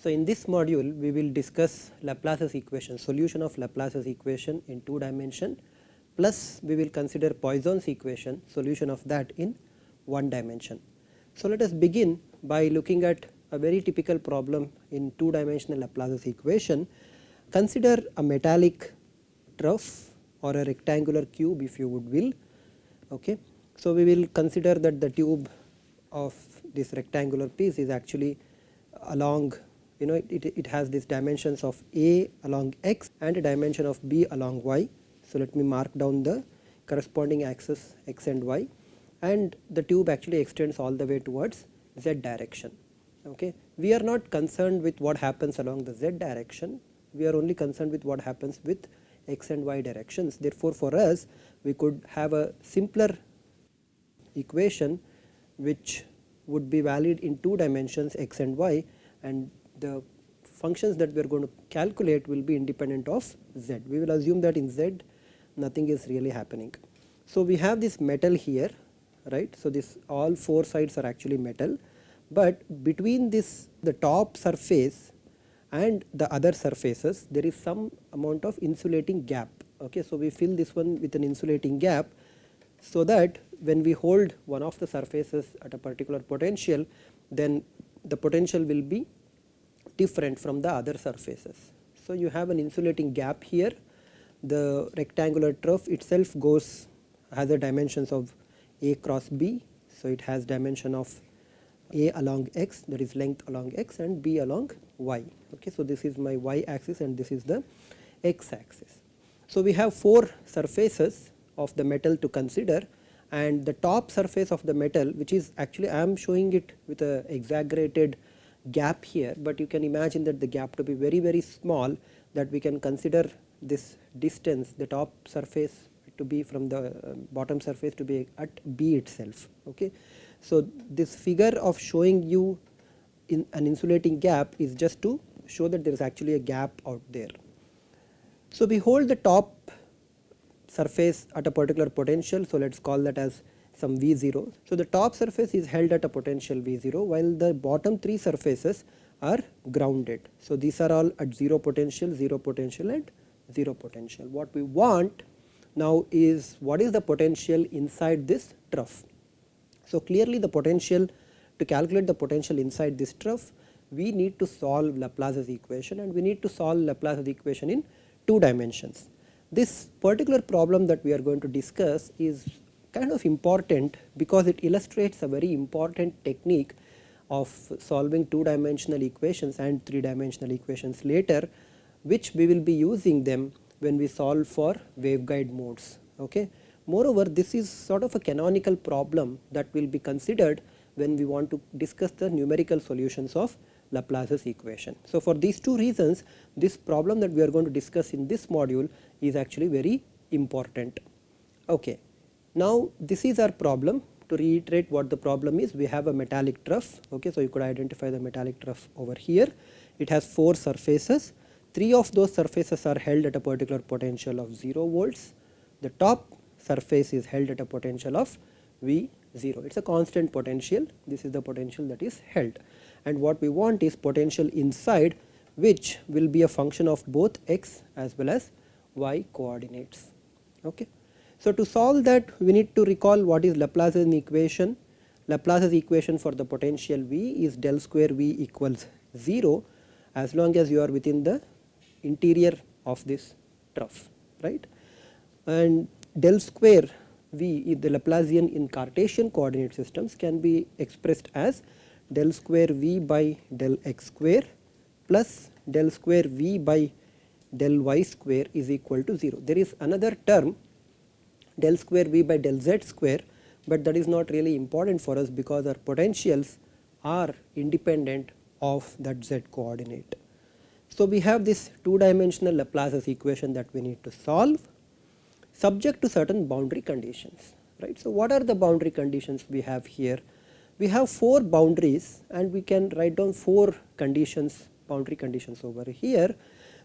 So, in this module we will discuss Laplace's equation, solution of Laplace's equation in 2 dimension, plus we will consider Poisson's equation, solution of that in 1 dimension. So, let us begin by looking at a very typical problem in 2 dimensional Laplace's equation. Consider a metallic trough or a rectangular cube if you would will. Okay. So, we will consider that the tube of this rectangular piece is actually along, it has these dimensions of A along x and a dimension of B along y. So, let me mark down the corresponding axis x and y, and the tube actually extends all the way towards z direction. Okay. We are not concerned with what happens along the z direction, we are only concerned with what happens with x and y directions. Therefore, for us we could have a simpler equation which would be valid in 2 dimensions x and y, and the functions that we are going to calculate will be independent of z. We will assume that in z nothing is really happening. So, we have this metal here, right. So, this all 4 sides are actually metal, but between this the top surface and the other surfaces there is some amount of insulating gap. Okay. So, we fill this one with an insulating gap, so that when we hold one of the surfaces at a particular potential, then the potential will be different from the other surfaces. So, you have an insulating gap here. The rectangular trough itself has a dimensions of A cross B. So, it has dimension of A along x, that is length along x, and B along y. Okay. So, this is my y axis and this is the x axis. So, we have 4 surfaces of the metal to consider, and the top surface of the metal, which is actually I am showing it with a exaggerated gap here, but you can imagine that the gap to be very small, that we can consider this distance, the top surface to be from the bottom surface to be at B itself. Okay. So, this figure of showing you in an insulating gap is just to show that there is actually a gap out there. So, we hold the top surface at a particular potential. So, let us call that as some V0. So, the top surface is held at a potential V0, while the bottom 3 surfaces are grounded. So, these are all at 0 potential and 0 potential. What we want now is what is the potential inside this trough. So, clearly the potential, to calculate the potential inside this trough, we need to solve Laplace's equation, and we need to solve Laplace's equation in 2 dimensions. This particular problem that we are going to discuss is kind of important because it illustrates a very important technique of solving 2 dimensional equations and 3 dimensional equations later, which we will be using them when we solve for waveguide modes. Okay. Moreover, this is sort of a canonical problem that will be considered when we want to discuss the numerical solutions of Laplace's equation. So, for these 2 reasons, this problem that we are going to discuss in this module is actually very important. Okay. Now, this is our problem. To reiterate what the problem is, we have a metallic trough. Okay. So, you could identify the metallic trough over here. It has 4 surfaces. 3 of those surfaces are held at a particular potential of 0 volts. The top surface is held at a potential of V0. It is a constant potential. This is the potential that is held, and what we want is potential inside, which will be a function of both x as well as y coordinates. Okay. So, to solve that, we need to recall what is Laplace's equation. Laplace's equation for the potential V is del square V equals 0 as long as you are within the interior of this trough, right. And del square V, if the Laplacian in Cartesian coordinate systems, can be expressed as del square V by del x square plus del square V by del y square is equal to 0. There is another term del square V by del z square, but that is not really important for us because our potentials are independent of that z coordinate. So, we have this 2 dimensional Laplace's equation that we need to solve, subject to certain boundary conditions, right. So, what are the boundary conditions we have here? We have 4 boundaries, and we can write down 4 conditions, boundary conditions over here.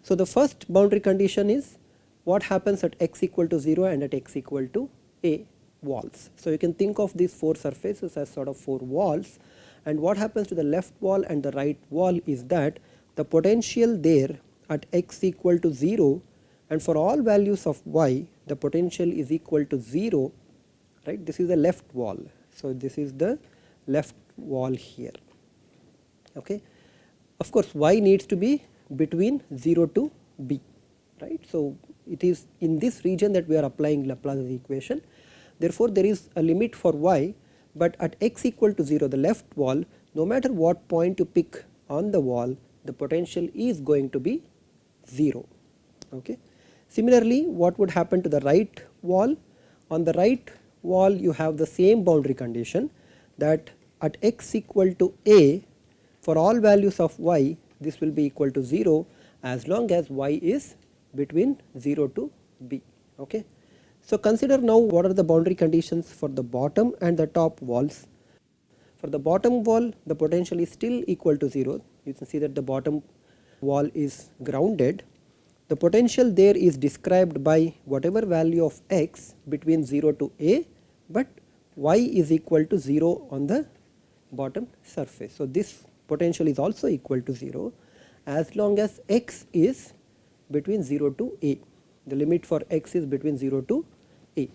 So, the first boundary condition is what happens at x equal to 0 and at x equal to a walls. So, you can think of these 4 surfaces as sort of 4 walls, and what happens to the left wall and the right wall is that the potential there at x equal to 0, and for all values of y the potential is equal to 0, right. This is the left wall. So, this is the left wall here. Okay. Of course, y needs to be between 0 to b, right. So, it is in this region that we are applying Laplace's equation. Therefore, there is a limit for y, but at x equal to 0, the left wall, no matter what point you pick on the wall, the potential is going to be 0. Okay. Similarly, what would happen to the right wall? On the right wall you have the same boundary condition, that at x equal to a, for all values of y this will be equal to 0 as long as y is between 0 to b. Okay. So, consider now what are the boundary conditions for the bottom and the top walls. For the bottom wall the potential is still equal to 0. You can see that the bottom wall is grounded. The potential there is described by whatever value of x between 0 to a, but y is equal to 0 on the bottom surface. So, this potential is also equal to 0 as long as x is between 0 to a. The limit for x is between 0 to a.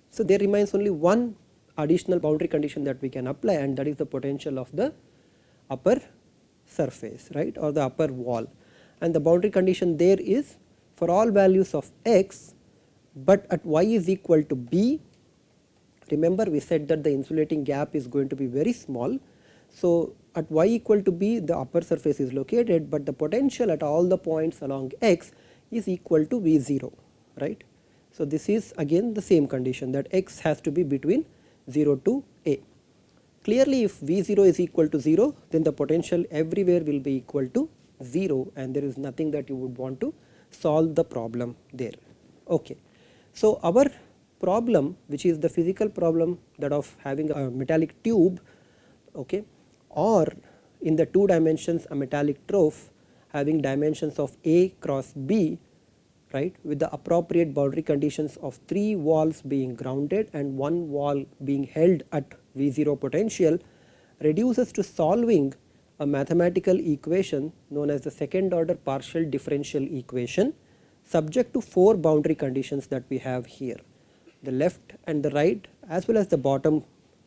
So, there remains only one additional boundary condition that we can apply, and that is the potential of the upper surface, right, or the upper wall. And the boundary condition there is for all values of x, but at y is equal to b. Remember, we said that the insulating gap is going to be very small. So, at y equal to b the upper surface is located, but the potential at all the points along x is equal to V0, right. So, this is again the same condition, that x has to be between 0 to a. Clearly, if V0 is equal to 0, then the potential everywhere will be equal to 0, and there is nothing that you would want to solve the problem there. Okay. So, our problem, which is the physical problem that of having a metallic tube, okay, or in the 2 dimensions a metallic trough having dimensions of a cross b, right, with the appropriate boundary conditions of 3 walls being grounded and 1 wall being held at V0 potential, reduces to solving a mathematical equation known as the second order partial differential equation, subject to 4 boundary conditions that we have here. The left and the right as well as the bottom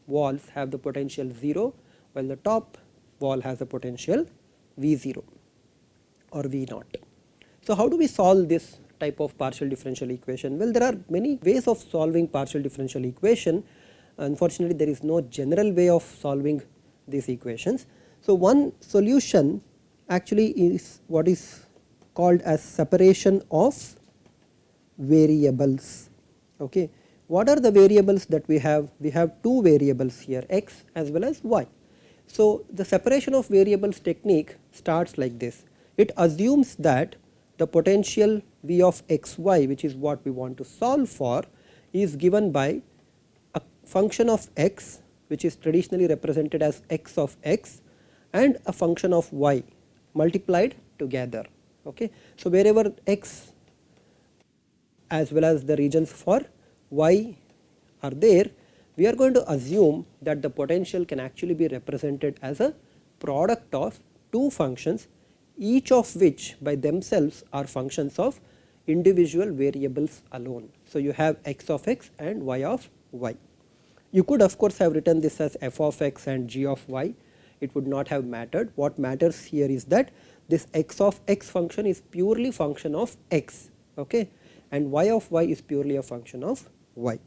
walls have the potential 0, while the top wall has a potential V0 or V0. So, how do we solve this type of partial differential equation? Well, there are many ways of solving partial differential equation. Unfortunately, there is no general way of solving these equations. So, one solution actually is what is called as separation of variables. Okay. What are the variables that we have? We have 2 variables here, x as well as y. So, the separation of variables technique starts like this. It assumes that the potential V of xy, which is what we want to solve for, is given by a function of x, which is traditionally represented as x of x, and a function of y multiplied together. Okay. So, wherever x as well as the regions for y are there, we are going to assume that the potential can actually be represented as a product of 2 functions, each of which by themselves are functions of individual variables alone. So, you have x of x and y of y. You could of course have written this as f of x and g of y. It would not have mattered. What matters here is that this x of x function is purely function of x, okay, and y of y is purely a function of y.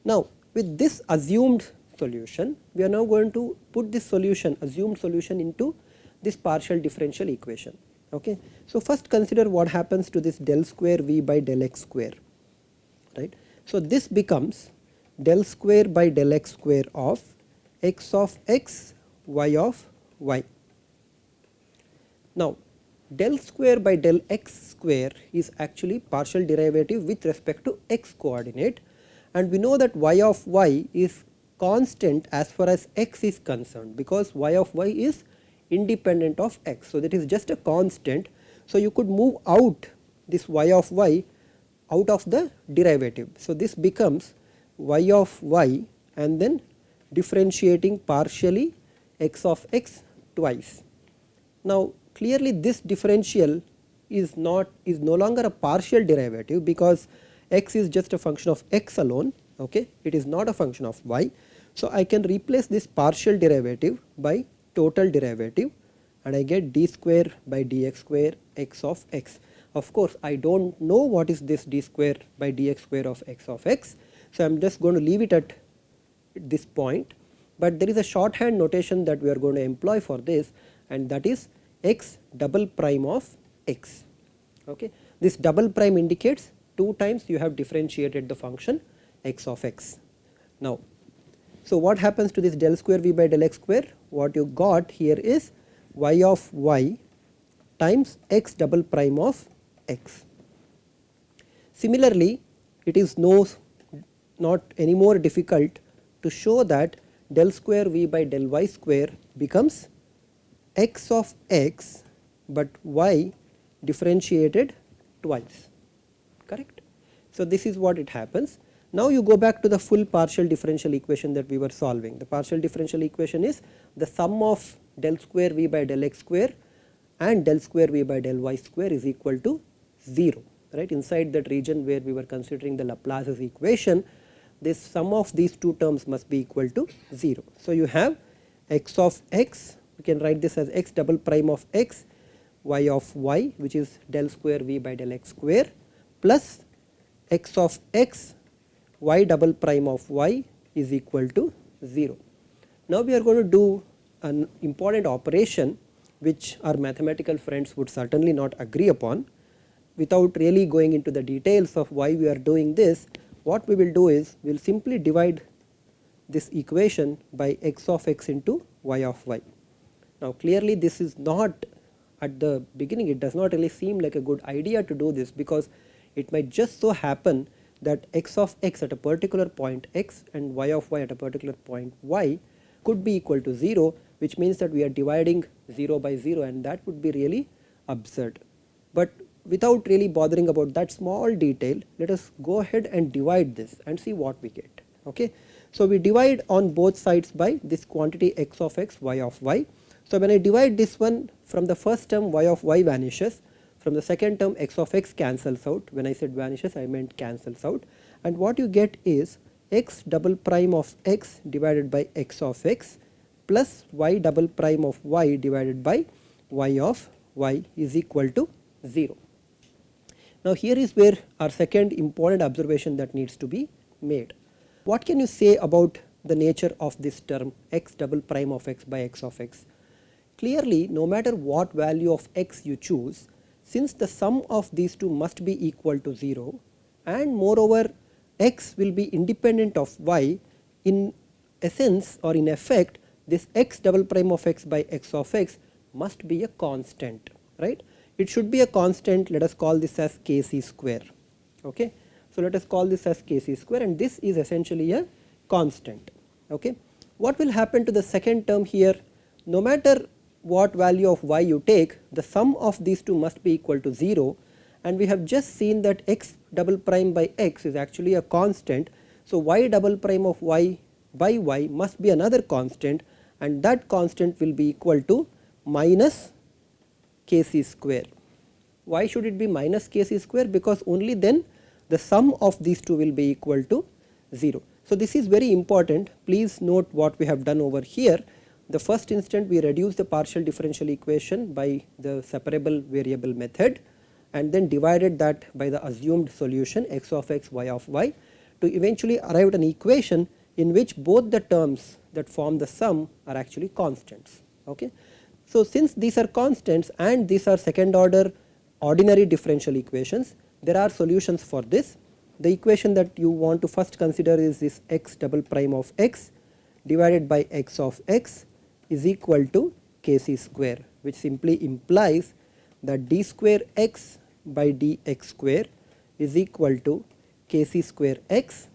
Now, with this assumed solution, we are now going to put this solution, assumed solution, into this partial differential equation. Okay. So, first consider what happens to this del square v by del x square, right. So, this becomes del square by del x square of x of x y of y. Now, del square by del x square is actually partial derivative with respect to x coordinate, and we know that y of y is constant as far as x is concerned, because y of y is independent of x. So, that is just a constant. So, you could move out this y of y out of the derivative. So, this becomes y of y and then differentiating partially x of x twice. Now, clearly this differential is no longer a partial derivative, because x is just a function of x alone, okay, it is not a function of y. So, I can replace this partial derivative by total derivative and I get d square by dx square x of x. Of course, I do not know what is this d square by dx square of x of x. So, I am just going to leave it at this point, but there is a shorthand notation that we are going to employ for this, and that is x double prime of x. Okay. This double prime indicates 2 times you have differentiated the function x of x. Now, so what happens to this del square v by del x square? What you got here is y of y times x double prime of x. Similarly, it is not any more difficult to show that del square v by del y square becomes x of x, but y differentiated twice, correct. So, this is what it happens. Now, you go back to the full partial differential equation that we were solving. The partial differential equation is the sum of del square v by del x square and del square v by del y square is equal to 0, right. Inside that region where we were considering the Laplace's equation, this sum of these 2 terms must be equal to 0. So, you have x of x, we can write this as x double prime of x, y of y, which is del square v by del x square, plus x of x y double prime of y is equal to 0. Now, we are going to do an important operation which our mathematical friends would certainly not agree upon. Without really going into the details of why we are doing this, what we will do is we will simply divide this equation by x of x into y of y. Now, clearly this is not, at the beginning it does not really seem like a good idea to do this, because it might just so happen that x of x at a particular point x and y of y at a particular point y could be equal to 0, which means that we are dividing 0 by 0, and that would be really absurd. But without really bothering about that small detail, let us go ahead and divide this and see what we get. Okay. So, we divide on both sides by this quantity x of x, y of y. So, when I divide this one, from the first term y of y vanishes, from the second term x of x cancels out. When I said vanishes, I meant cancels out, and what you get is x double prime of x divided by x of x plus y double prime of y divided by y of y is equal to 0. Now, here is where our second important observation that needs to be made. What can you say about the nature of this term x double prime of x by x of x? Clearly, no matter what value of x you choose, since the sum of these two must be equal to 0, and moreover x will be independent of y, in essence or in effect this x double prime of x by x of x must be a constant, right. It should be a constant. Let us call this as kc square. Okay. So, let us call this as kc square, and this is essentially a constant. Okay. What will happen to the second term here? No matter what value of y you take, the sum of these two must be equal to 0, and we have just seen that x double prime by x is actually a constant. So, y double prime of y by y must be another constant, and that constant will be equal to minus kc square. Why should it be minus kc square? Because only then the sum of these two will be equal to 0. So, this is very important. Please note what we have done over here. The first instant we reduce the partial differential equation by the separable variable method, and then divided that by the assumed solution x of x, y of y, to eventually arrive at an equation in which both the terms that form the sum are actually constants. Okay. So, since these are constants and these are second order ordinary differential equations, there are solutions for this. The equation that you want to first consider is this x double prime of x divided by x of x is equal to kc square, which simply implies that d square x by dx square is equal to kc square x,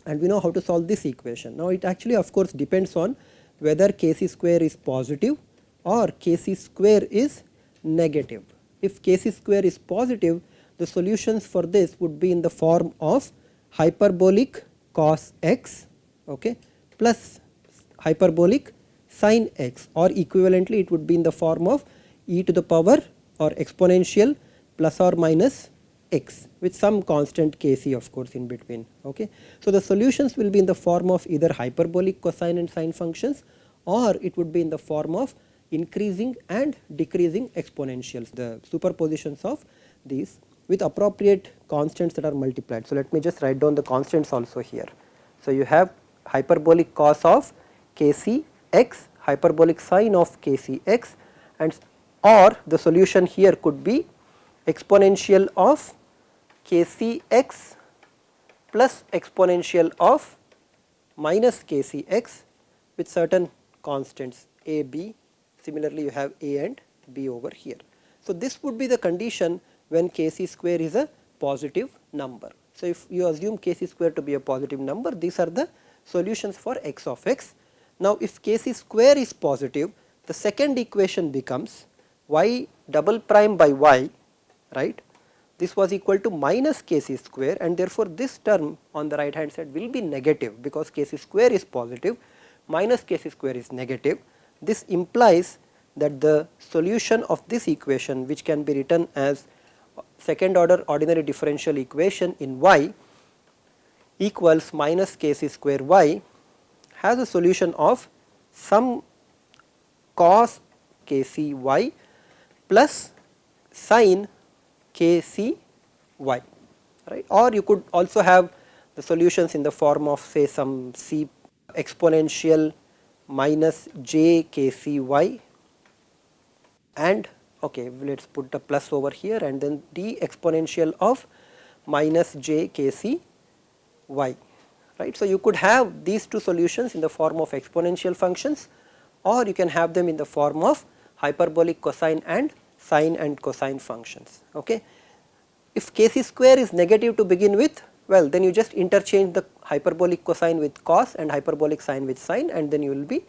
and we know how to solve this equation. Now, it actually of course depends on whether kc square is positive or kc square is negative. If kc square is positive, the solutions for this would be in the form of hyperbolic cos x, okay, plus hyperbolic sin x, or equivalently it would be in the form of e to the power or exponential plus or minus x with some constant kc of course in between. Okay. So, the solutions will be in the form of either hyperbolic cosine and sine functions, or it would be in the form of increasing and decreasing exponentials, the superpositions of these with appropriate constants that are multiplied. So, let me just write down the constants also here. So, you have hyperbolic cos of kc x, hyperbolic sine of kc x, and or the solution here could be exponential of kc x plus exponential of minus kc x with certain constants a, b. Similarly, you have a and b over here. So, this would be the condition when kc square is a positive number. So, if you assume kc square to be a positive number, these are the solutions for x of x. Now, if kc square is positive, the second equation becomes y double prime by y, right. This was equal to minus kc square, and therefore, this term on the right hand side will be negative because kc square is positive, minus kc square is negative. This implies that the solution of this equation, which can be written as second order ordinary differential equation in y equals minus kc square y, has a solution of some cos kc y plus sin kc y, right. Or you could also have the solutions in the form of say some c exponential minus j kc y, and okay, let us put the plus over here, and then d exponential of minus j kc y, right. So, you could have these two solutions in the form of exponential functions, or you can have them in the form of hyperbolic cosine and sine and cosine functions. Okay. If kc square is negative to begin with, well, then you just interchange the hyperbolic cosine with cos and hyperbolic sine with sine, and then you will be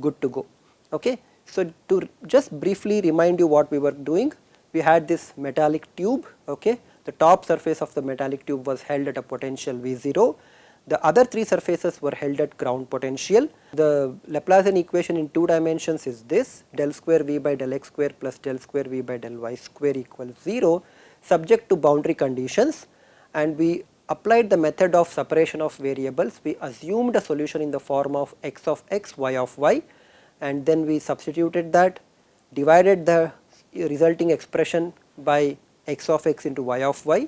good to go. Okay. So, to just briefly remind you what we were doing, we had this metallic tube. Okay. The top surface of the metallic tube was held at a potential V0. The other three surfaces were held at ground potential. The Laplacian equation in 2 dimensions is this: del square V by del x square plus del square V by del y square equals 0, subject to boundary conditions, and we applied the method of separation of variables. We assumed a solution in the form of x of x, y of y, and then we substituted that, divided the resulting expression by x of x into y of y.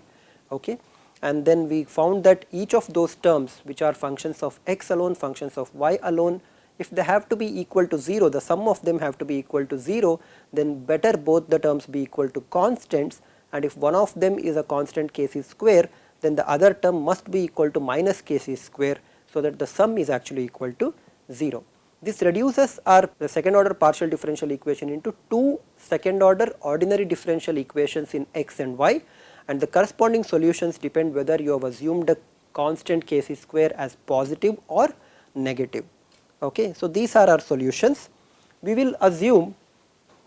Okay. And then we found that each of those terms, which are functions of x alone, functions of y alone, if they have to be equal to 0, the sum of them have to be equal to 0, then better both the terms be equal to constants, and if one of them is a constant kc square, then the other term must be equal to minus kc square, so that the sum is actually equal to 0. This reduces the second order partial differential equation into two second order ordinary differential equations in x and y, and the corresponding solutions depend whether you have assumed a constant kc square as positive or negative. Okay. So, these are our solutions. We will assume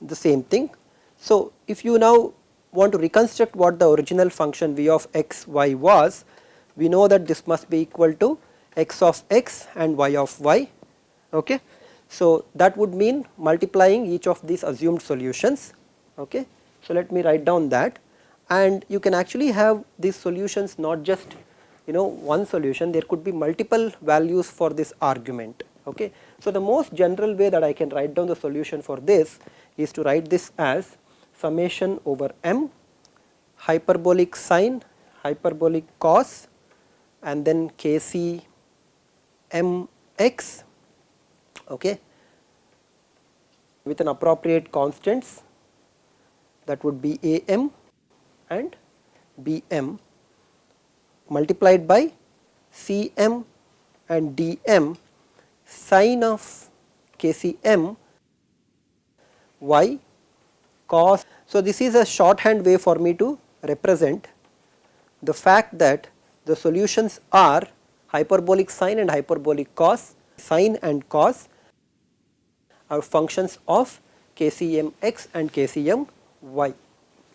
the same thing. So, if you now want to reconstruct what the original function v of x y was, we know that this must be equal to x of x and y of y. Okay. So, that would mean multiplying each of these assumed solutions. Okay. So, let me write down that, and you can actually have these solutions not just one solution, there could be multiple values for this argument. Okay. So, the most general way that I can write down the solution for this is to write this as summation over m hyperbolic sine, hyperbolic cos, and then kc m x, okay, with an appropriate constants, that would be am and bm, multiplied by cm and dm sine of kcm y cos. So, this is a shorthand way for me to represent the fact that the solutions are hyperbolic sine and hyperbolic cos. Sine and cos are functions of kcm x and kcm y.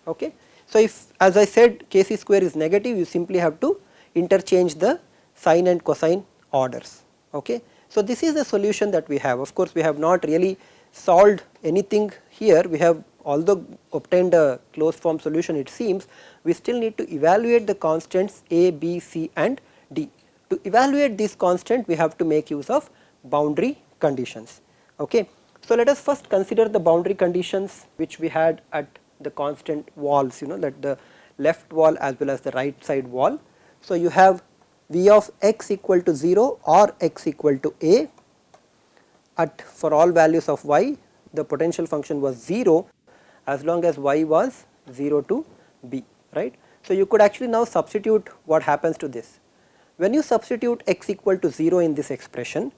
Okay. So, if, as I said, kc square is negative, you simply have to interchange the sine and cosine orders. Okay. So, this is the solution that we have. Of course, we have not really solved anything here, we have although obtained a closed form solution, it seems we still need to evaluate the constants a, b, c and d. To evaluate these constants, we have to make use of boundary conditions. Okay. So, let us first consider the boundary conditions which we had at the constant walls, that the left wall as well as the right side wall. So, you have v of x equal to 0 or x equal to a at for all values of y the potential function was 0 as long as y was 0 to b, right. So, you could actually now substitute what happens to this. When you substitute x equal to 0 in this expression,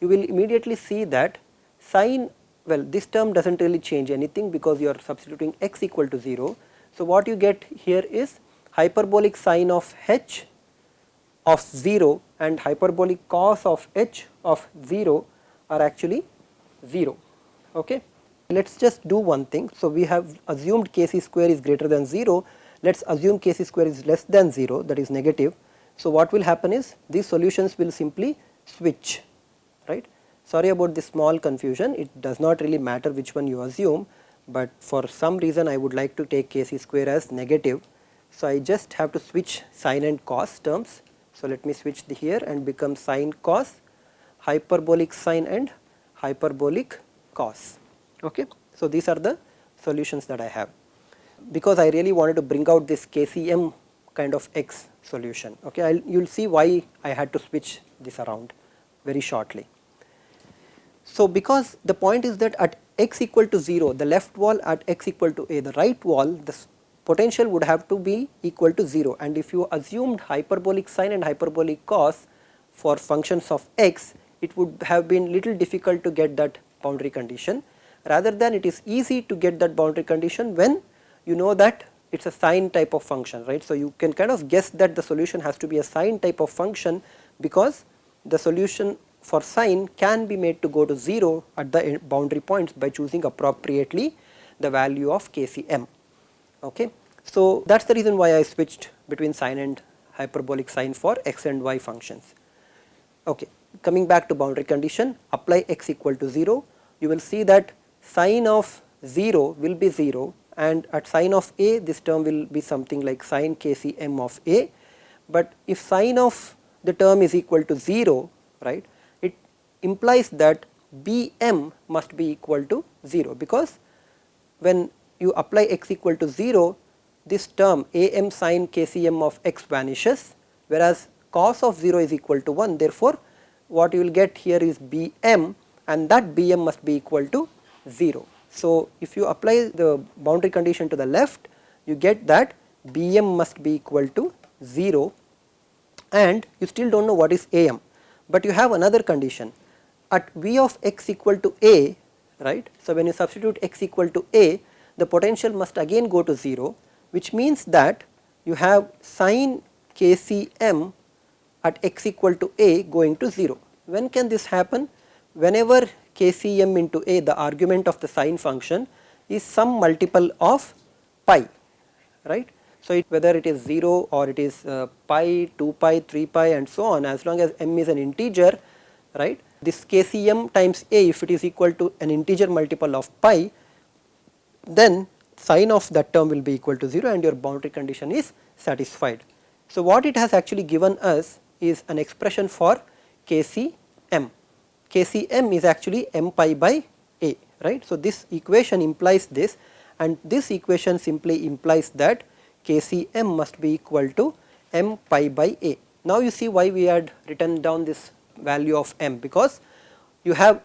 you will immediately see that sine, well, this term does not really change anything because you are substituting x equal to 0. So, what you get here is hyperbolic sine of h of 0 and hyperbolic cos of h of 0 are actually 0. Okay. Let us just do one thing. So, we have assumed kc square is greater than 0, let us assume kc square is less than 0, that is negative. So, what will happen is these solutions will simply switch, right. Sorry about this small confusion, it does not really matter which one you assume, but for some reason I would like to take kc square as negative. So, I just have to switch sine and cos terms. So, let me switch here and become sine cos, hyperbolic sine and hyperbolic cos. Okay. So, these are the solutions that I have, because I really wanted to bring out this kcm kind of x solution. Okay. You will see why I had to switch this around very shortly. So, because the point is that at x equal to 0, the left wall at x equal to a, the right wall, the potential would have to be equal to 0, and if you assumed hyperbolic sine and hyperbolic cos for functions of x, it would have been little difficult to get that boundary condition. Rather than it is easy to get that boundary condition when you know that it is a sine type of function, right. So, you can kind of guess that the solution has to be a sine type of function, because the solution for sine can be made to go to 0 at the boundary points by choosing appropriately the value of kcm. Okay. So, that is the reason why I switched between sine and hyperbolic sine for x and y functions. Okay. Coming back to boundary condition, apply x equal to 0, you will see that sine of 0 will be 0, and at sine of a this term will be something like sine kcm of a, but if sine of the term is equal to 0, right, it implies that bm must be equal to 0, because when you apply x equal to 0, this term am sine kcm of x vanishes, whereas cos of 0 is equal to 1. Therefore, what you will get here is bm, and that bm must be equal to 0. So, if you apply the boundary condition to the left, you get that bm must be equal to 0, and you still do not know what is am, but you have another condition at v of x equal to a, right. So, when you substitute x equal to a, the potential must again go to 0, which means that you have sine kcm at x equal to a going to 0. When can this happen? Whenever kcm into a, the argument of the sine function, is some multiple of pi, right. So, whether it is 0 or it is pi, 2 pi, 3 pi and so on, as long as m is an integer, right, this kcm times a, if it is equal to an integer multiple of pi, then sine of that term will be equal to 0 and your boundary condition is satisfied. So, what it has actually given us is an expression for kcm. Kcm is actually m pi by a, right. So, this equation implies this, and this equation simply implies that kcm must be equal to m pi by a. Now, you see why we had written down this value of m, because you have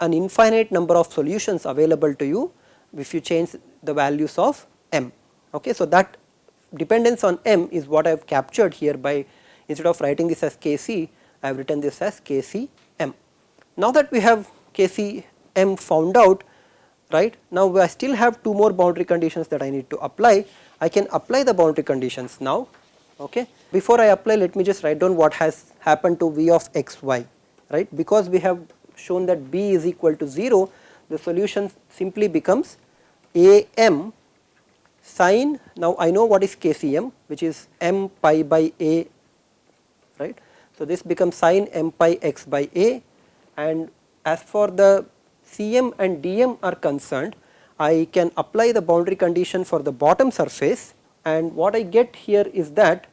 an infinite number of solutions available to you if you change the values of m. Okay. So, that dependence on m is what I have captured here by, instead of writing this as kc, I have written this as kcm. Now that we have kcm found out, right, now I still have two more boundary conditions that I need to apply. I can apply the boundary conditions now. Okay. Before I apply, let me just write down what has happened to v of x y, right, because we have shown that b is equal to 0, the solution simply becomes am sine, now I know what is kcm, which is m pi by a, right. So, this becomes sine m pi x by a, and as for the cm and dm are concerned, I can apply the boundary condition for the bottom surface, and what I get here is that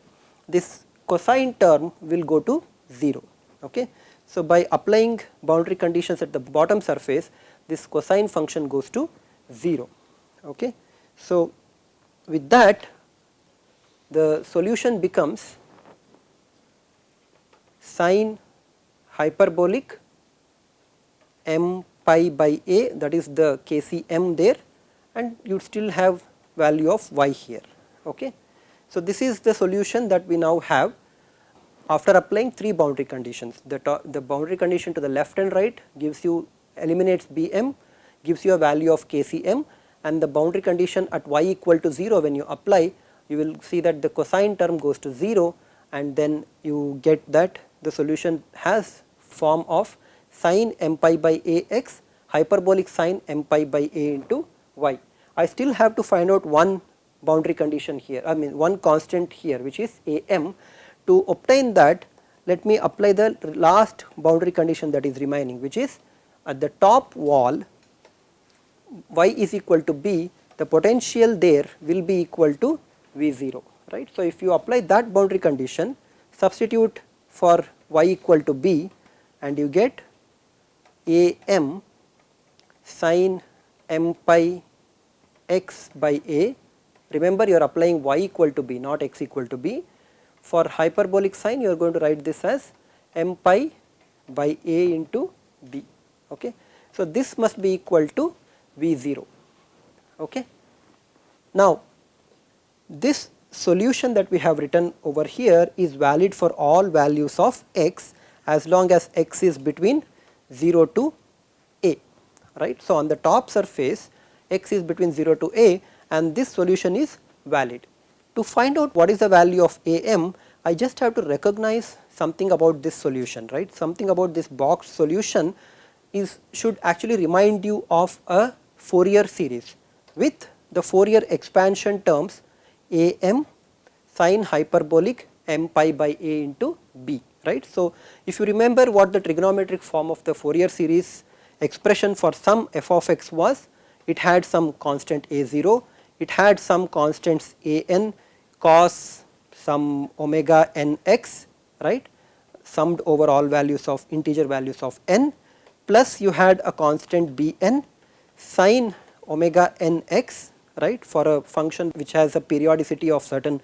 this cosine term will go to 0. Okay. So, by applying boundary conditions at the bottom surface, this cosine function goes to 0. Okay. So, with that the solution becomes sine hyperbolic m pi by a, that is the kcm there, and you still have value of y here. Okay. So, this is the solution that we now have after applying 3 boundary conditions. The boundary condition to the left and right gives you, eliminates bm, gives you a value of kcm, and the boundary condition at y equal to 0, when you apply, you will see that the cosine term goes to 0, and then you get that the solution has form of sine m pi by a x hyperbolic sine m pi by a into y. I still have to find out one boundary condition here, I mean one constant here, which is a m. To obtain that, let me apply the last boundary condition that is remaining, which is at the top wall y is equal to b, the potential there will be equal to V0, right. So, if you apply that boundary condition, substitute for y equal to b, and you get a m sine m pi x by a. Remember, you are applying y equal to b, not x equal to b. For hyperbolic sine, you are going to write this as m pi by a into b. Okay. So, this must be equal to V0. Okay. Now, this solution that we have written over here is valid for all values of x as long as x is between 0 to a, right. So, on the top surface x is between 0 to a, and this solution is valid. To find out what is the value of a m, I just have to recognize something about this solution, right. Something about this box solution should actually remind you of a Fourier series with the Fourier expansion terms a m sine hyperbolic m pi by a into b, right. So, if you remember what the trigonometric form of the Fourier series expression for some f of x was, it had some constant a0, it had some constants a n cos some omega n x, right, summed over all values of integer values of n, plus you had a constant b n sin omega n x, right, for a function which has a periodicity of certain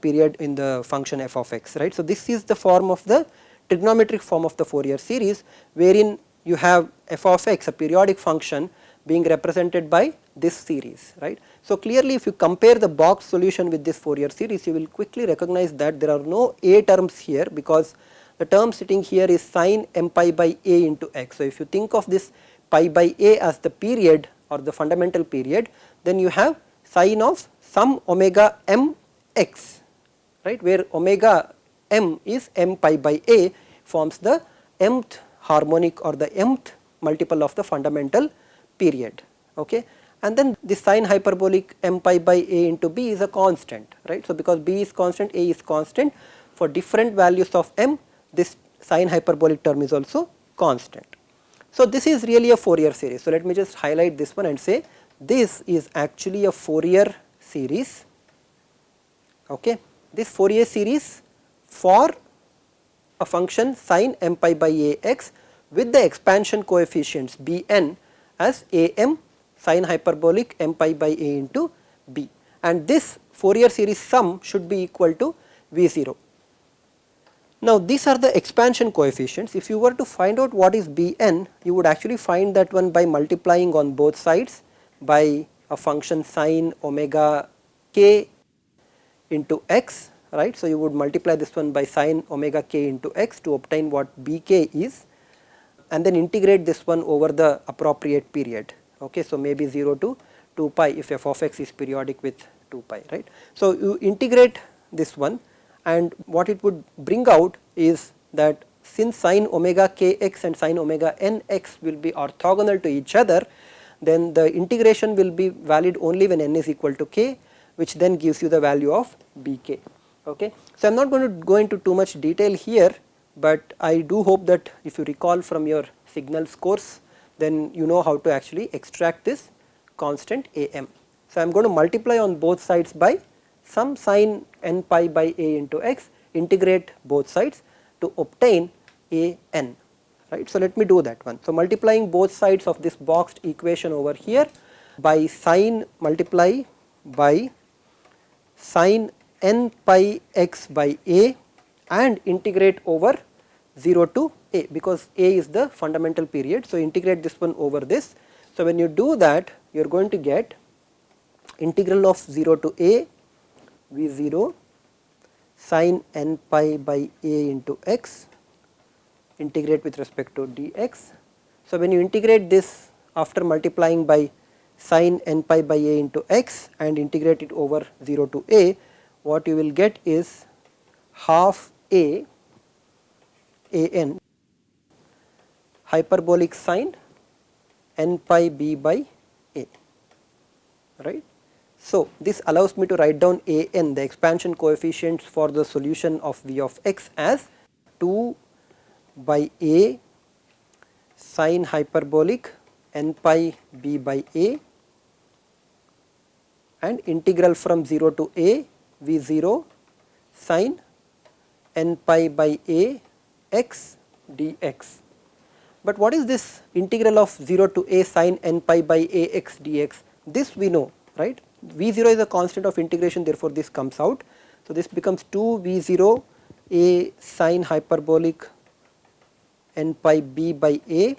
period in the function f of x, right. So, this is the form of the trigonometric form of the Fourier series, wherein you have f of x, a periodic function, being represented by this series, right. So, clearly if you compare the box solution with this Fourier series, you will quickly recognize that there are no a terms here, because the term sitting here is sin m pi by a into x. So, if you think of this pi by a as the period or the fundamental period, then you have sin of some omega m x, right, where omega m is m pi by a, forms the mth harmonic or the mth multiple of the fundamental period. Okay. And then this sine hyperbolic m pi by a into b is a constant, right. So, because b is constant, a is constant, for different values of m, this sine hyperbolic term is also constant. So, this is really a Fourier series. So, let me just highlight this one and say this is actually a Fourier series. Okay. This Fourier series for a function sin m pi by a x with the expansion coefficients b n as a m sin hyperbolic m pi by a into b, and this Fourier series sum should be equal to V0. Now, these are the expansion coefficients. If you were to find out what is Bn, you would actually find that one by multiplying on both sides by a function sin omega k into x, right. So, you would multiply this one by sin omega k into x to obtain what Bk is, and then integrate this one over the appropriate period. Okay. So, maybe 0 to 2 pi if f of x is periodic with 2 pi, right. So, you integrate this one, and what it would bring out is that since sin omega kx and sin omega nx will be orthogonal to each other, then the integration will be valid only when n is equal to k, which then gives you the value of bk. Okay. So, I am not going to go into too much detail here, but I do hope that if you recall from your signals course, then you know how to actually extract this constant am. So, I am going to multiply on both sides by some sin n pi by a into x, integrate both sides to obtain a n, right. So, let me do that one. So, multiplying both sides of this boxed equation over here by sin multiply by sin n pi x by a and integrate over 0 to a, because a is the fundamental period. So, integrate this one over this. So, when you do that, you are going to get integral of 0 to a v0 sin n pi by a into x, integrate with respect to dx. So, when you integrate this after multiplying by sin n pi by a into x and integrate it over 0 to a, what you will get is half a an hyperbolic sin n pi b by a, right. So, this allows me to write down a n, the expansion coefficients for the solution of v of x, as 2 by a sin hyperbolic n pi b by a and integral from 0 to a v0 sin n pi by a x dx. But what is this integral of 0 to a sin n pi by a x dx? This we know, right. v0 is a constant of integration, therefore this comes out. So, this becomes 2 v0 a sin hyperbolic n pi b by a.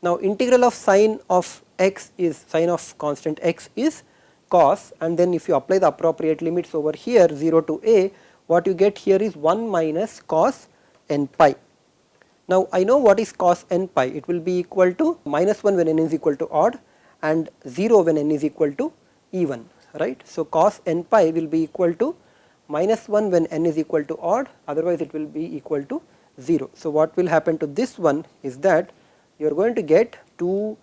Now, integral of sin of x is sin of constant x is cos, and then if you apply the appropriate limits over here 0 to a, what you get here is 1 minus cos n pi. Now, I know what is cos n pi, it will be equal to minus 1 when n is equal to odd and 0 when n is equal to even, right. So, cos n pi will be equal to minus 1 when n is equal to odd, otherwise it will be equal to 0. So, what will happen to this one is that you are going to get 2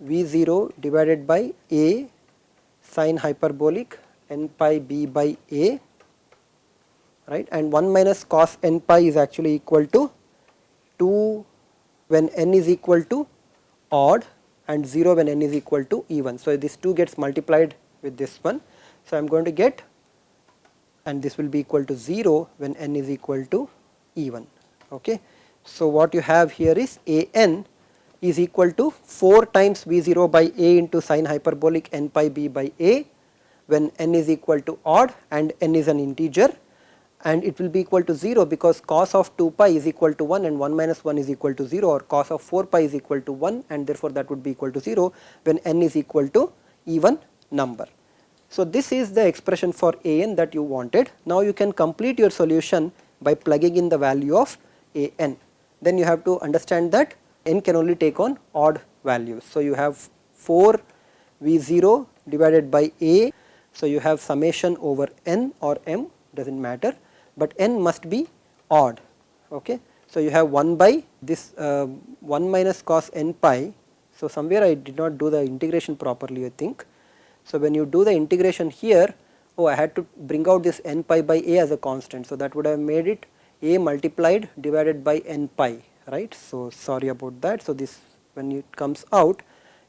v0 divided by a sin hyperbolic n pi b by a, right, and 1 minus cos n pi is actually equal to 2 when n is equal to odd and 0 when n is equal to even. So, this 2 gets multiplied with this one. So, I am going to get, and this will be equal to 0 when n is equal to even. Okay. So, what you have here is a n is equal to 4 times v0 by a into sin hyperbolic n pi b by a when n is equal to odd and n is an integer, and it will be equal to 0 because cos of 2 pi is equal to 1 and 1 minus 1 is equal to 0, or cos of 4 pi is equal to 1 and therefore that would be equal to 0 when n is equal to even number. So, this is the expression for a n that you wanted. Now, you can complete your solution by plugging in the value of a n. Then you have to understand that n can only take on odd values. So, you have 4 v0 divided by a. So, you have summation over n or m, does not matter, but n must be odd. Okay. So, you have 1 by this 1 minus cos n pi. So, somewhere I did not do the integration properly, I think. So, when you do the integration here, oh, I had to bring out this n pi by a as a constant. So, that would have made it a multiplied divided by n pi, right. So, sorry about that. So, this when it comes out,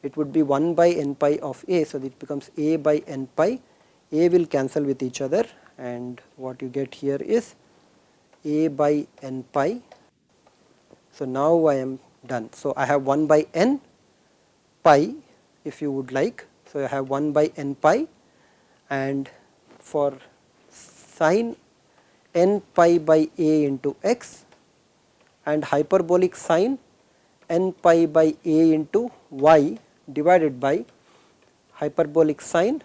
it would be 1 by n pi of a. So, it becomes a by n pi, a will cancel with each other, and what you get here is a by n pi. So, now I am done. So, I have 1 by n pi if you would like. So, I have 1 by n pi, and for sin n pi by a into x and hyperbolic sin n pi by a into y divided by hyperbolic sin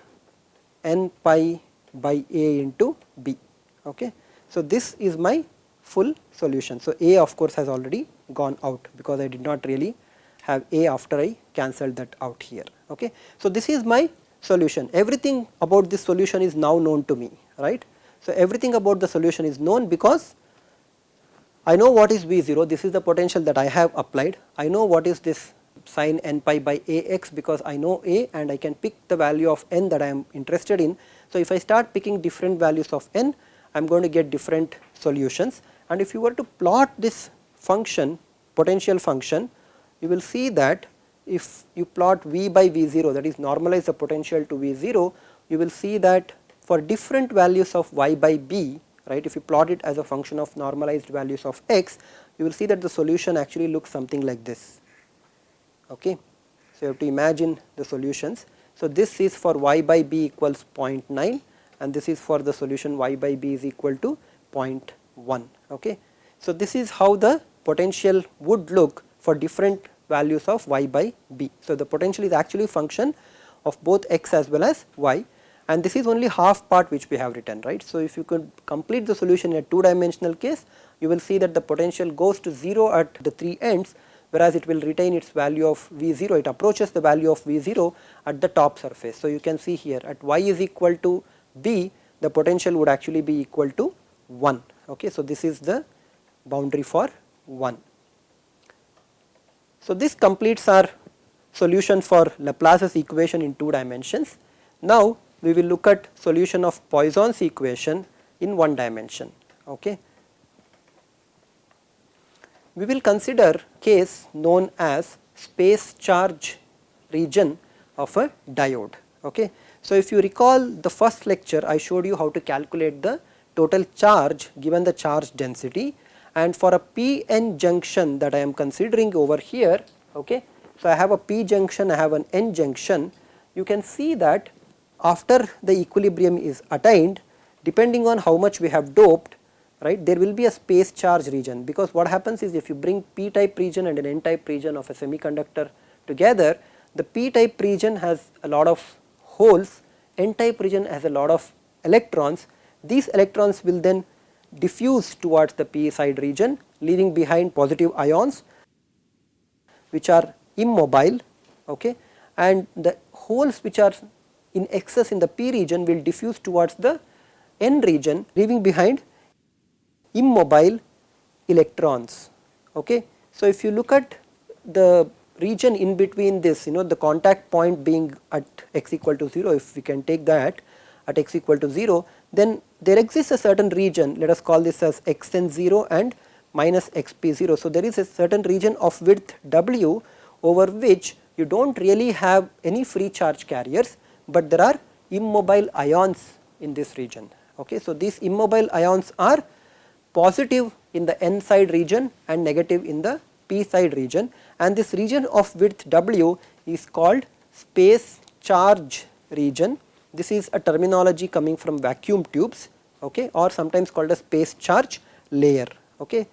n pi by a into b. Okay. So, this is my full solution. So, a of course has already gone out because I did not really have a after I cancelled that out here. Okay. So, this is my solution. Everything about this solution is now known to me, right. So, everything about the solution is known because I know what is v0, this is the potential that I have applied. I know what is this sin n pi by ax because I know a and I can pick the value of n that I am interested in. So, if I start picking different values of n, I am going to get different solutions, and if you were to plot this function, potential function, you will see that if you plot V by V0, that is normalize the potential to V0, you will see that for different values of y by b, right, if you plot it as a function of normalized values of x, you will see that the solution actually looks something like this. Okay. So, you have to imagine the solutions. So, this is for y by b equals 0.9 and this is for the solution y by b is equal to 0.1. Okay. So, this is how the potential would look for different values of y by b. So, the potential is actually function of both x as well as y, and this is only half part which we have written, right. So, if you could complete the solution in a 2-dimensional case, you will see that the potential goes to 0 at the 3 ends, whereas it will retain its value of V0, it approaches the value of V0 at the top surface. So, you can see here at y is equal to b, the potential would actually be equal to 1. Okay. So, this is the boundary for 1. So, this completes our solution for Laplace's equation in 2 dimensions. Now, we will look at solution of Poisson's equation in 1 dimension. Okay. We will consider case known as space charge region of a diode. Okay. So, if you recall the first lecture, I showed you how to calculate the total charge given the charge density, and for a p-n junction that I am considering over here. Okay. So, I have a p junction, I have an n junction. You can see that after the equilibrium is attained, depending on how much we have doped, right, there will be a space charge region, because what happens is if you bring p type region and an n type region of a semiconductor together, the p type region has a lot of holes, n type region has a lot of electrons. These electrons will then diffuse towards the p side region, leaving behind positive ions which are immobile. Okay. And the holes which are in excess in the p region will diffuse towards the n region, leaving behind immobile electrons. Okay. So, if you look at the region in between this, the contact point being at x equal to 0, if we can take that at x equal to 0, then there exists a certain region, let us call this as xn0 and minus xp0. So, there is a certain region of width w over which you do not really have any free charge carriers, but there are immobile ions in this region. Okay. So, these immobile ions are positive in the n side region and negative in the p side region, and this region of width w is called space charge region. This is a terminology coming from vacuum tubes, okay, or sometimes called a space charge layer. Okay.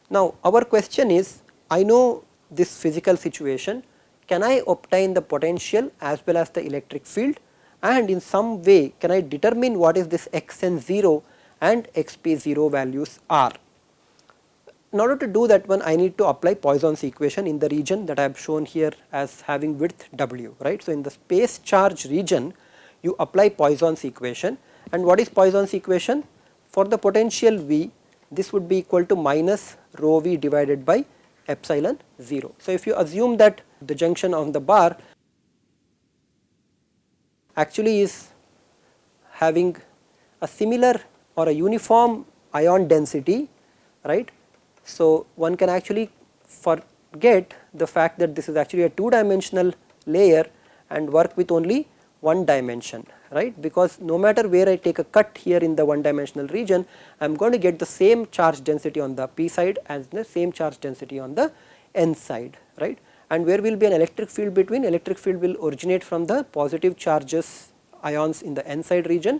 Now, our question is, I know this physical situation, can I obtain the potential as well as the electric field, and in some way can I determine what is this xn0 and xp0 values are. In order to do that one, I need to apply Poisson's equation in the region that I have shown here as having width w, right. So, in the space charge region you apply Poisson's equation, and what is Poisson's equation? For the potential V, this would be equal to minus rho V divided by epsilon 0. So, if you assume that the junction on the bar actually is having a similar or a uniform ion density, right. So, one can actually forget the fact that this is actually a 2-dimensional layer and work with only 1 dimension, right, because no matter where I take a cut here in the 1-dimensional region, I am going to get the same charge density on the p side as the same charge density on the n side, right. And where will be an electric field between? Electric field will originate from the positive charges ions in the n side region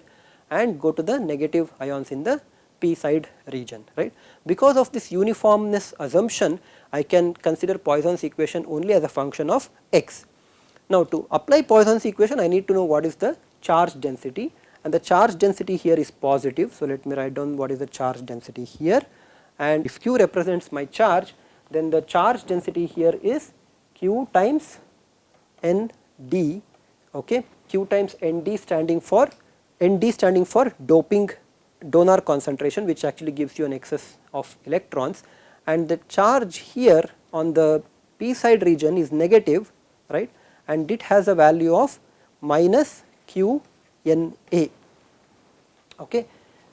and go to the negative ions in the p side region, right. Because of this uniformness assumption, I can consider Poisson's equation only as a function of x. Now, to apply Poisson's equation, I need to know what is the charge density, and the charge density here is positive. So, let me write down what is the charge density here, and if q represents my charge, then the charge density here is q times nd, okay, q times nd standing for doping donor concentration, which actually gives you an excess of electrons, and the charge here on the p side region is negative, right, and it has a value of minus q n a. Okay.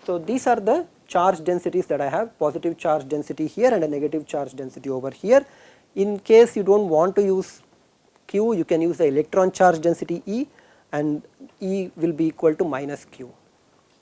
So, these are the charge densities that I have, positive charge density here and a negative charge density over here. In case you do not want to use Q, you can use the electron charge density E, and E will be equal to minus Q.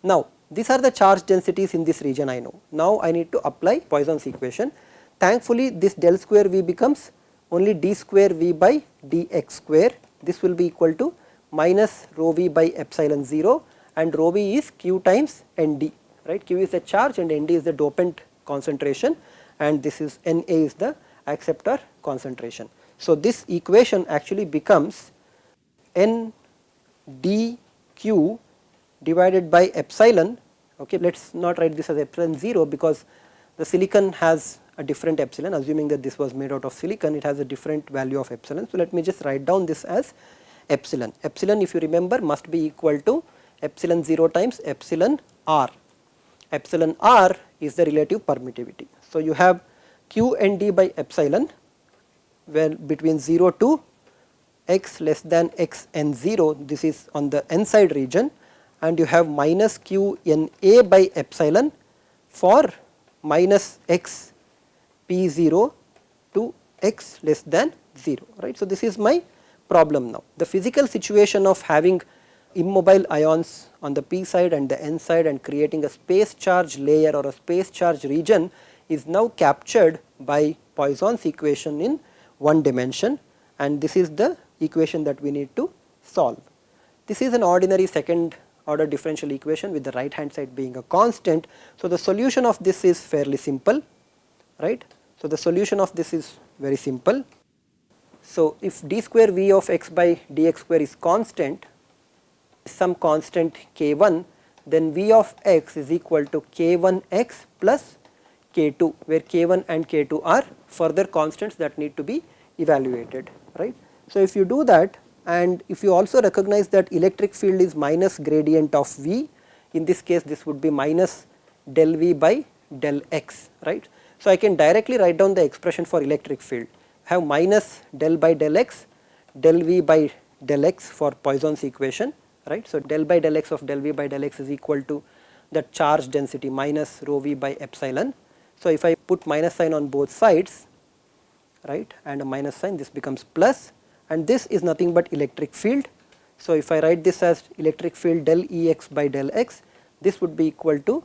Now, these are the charge densities in this region I know. Now, I need to apply Poisson's equation. Thankfully, this del square V becomes only d square V by dx square. This will be equal to minus rho V by epsilon 0, and rho V is Q times Nd, right. Q is the charge and Nd is the dopant concentration, and this is Na is the acceptor concentration. So, this equation actually becomes N dq divided by epsilon. Okay, let us not write this as epsilon 0 because the silicon has a different epsilon. Assuming that this was made out of silicon, it has a different value of epsilon. So, let me just write down this as epsilon. Epsilon, if you remember, must be equal to epsilon 0 times epsilon r. Epsilon r is the relative permittivity. So, you have q n d by epsilon, where between 0 to x less than x n 0, this is on the n side region, and you have minus q n a by epsilon for minus x p 0 to x less than 0, right. So, this is my problem now. The physical situation of having immobile ions on the p side and the n side and creating a space charge layer or a space charge region is now captured by Poisson's equation in one dimension, and this is the equation that we need to solve. This is an ordinary second order differential equation with the right hand side being a constant. So, the solution of this is fairly simple, right. So, the solution of this is very simple. So, if d square V of x by dx square is constant, some constant k1, then V of x is equal to k1x plus k2, where k1 and k2 are further constants that need to be evaluated, right. So, if you do that, and if you also recognize that electric field is minus gradient of V, in this case this would be minus del V by del x, right. So, I can directly write down the expression for electric field, have minus del by del x, del V by del x for Poisson's equation, right. So, del by del x of del V by del x is equal to the charge density minus rho V by epsilon. So, if I put minus sign on both sides, right, and a minus sign, this becomes plus, and this is nothing but electric field. So, if I write this as electric field del Ex by del x, this would be equal to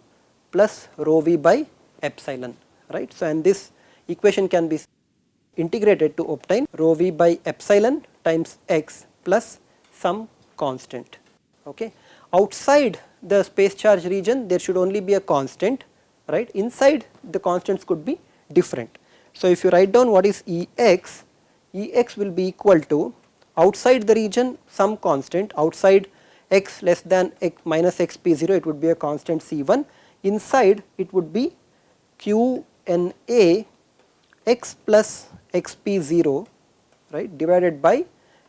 plus rho V by epsilon, right. So, and this equation can be integrated to obtain rho V by epsilon times x plus some constant. Okay. Outside the space charge region there should only be a constant, right. Inside the constants could be different. So, if you write down what is Ex, Ex will be equal to outside the region some constant, outside x less than x minus xp0 it would be a constant C1, inside it would be Qna x plus xp0, right, divided by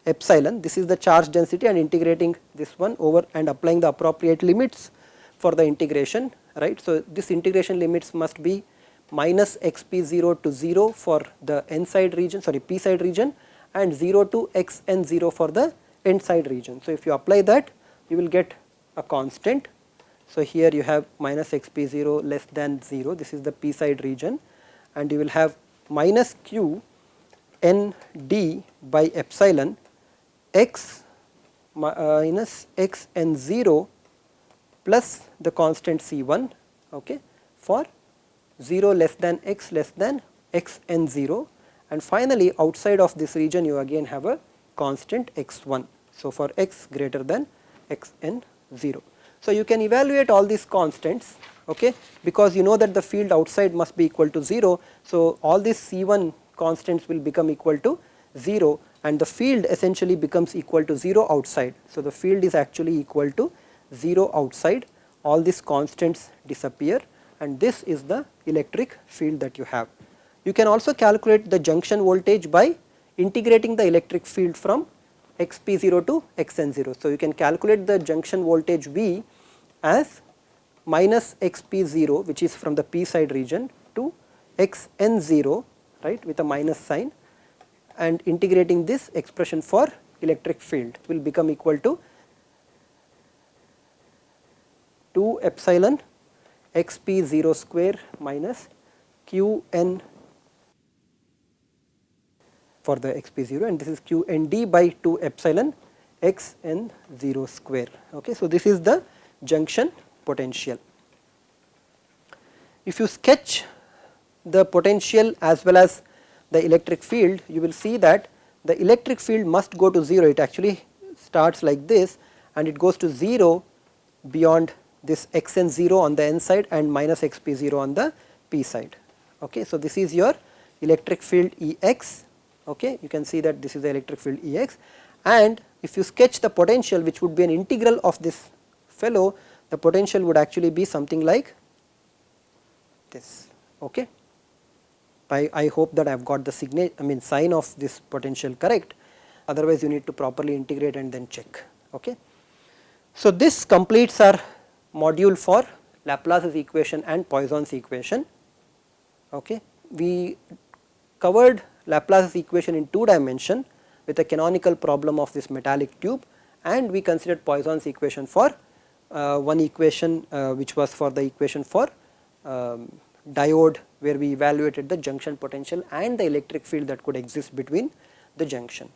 epsilon. This is the charge density, and integrating this one over and applying the appropriate limits for the integration, right. So, this integration limits must be minus xp0 to 0 for the n side region, sorry, p side region, and 0 to xn0 for the n side region. So, if you apply that, you will get a constant. So, here you have minus xp0 less than 0, this is the p side region, and you will have minus q n d by epsilon x minus xn0 plus the constant C1, okay, for 0 less than x less than xn0, and finally outside of this region you again have a constant x1. So, for x greater than xn0. So, you can evaluate all these constants, okay, because you know that the field outside must be equal to 0. So, all these C1 constants will become equal to 0, and the field essentially becomes equal to 0 outside. So, the field is actually equal to 0 outside, all these constants disappear, and this is the electric field that you have. You can also calculate the junction voltage by integrating the electric field from xp0 to xn0. So, you can calculate the junction voltage V as minus xp0, which is from the p side region, to xn0, right, with a minus sign, and integrating this expression for electric field will become equal to 2 epsilon xp0 square minus qn for the xp0, and this is q nd by 2 epsilon x n 0 square. Okay, so this is the junction potential. If you sketch the potential as well as the electric field, you will see that the electric field must go to 0. It actually starts like this and it goes to 0 beyond this xn0 on the n side and minus xp0 on the p side. Okay, so this is your electric field Ex. Okay, you can see that this is the electric field Ex, and if you sketch the potential, which would be an integral of this fellow, the potential would actually be something like this. Okay, I hope that I have got the sign of this potential correct, otherwise you need to properly integrate and then check. Okay, so this completes our module for Laplace's equation and Poisson's equation. Okay, we covered Laplace's equation in 2 dimension with a canonical problem of this metallic tube, and we considered Poisson's equation for one equation which was for the equation for diode, where we evaluated the junction potential and the electric field that could exist between the junction.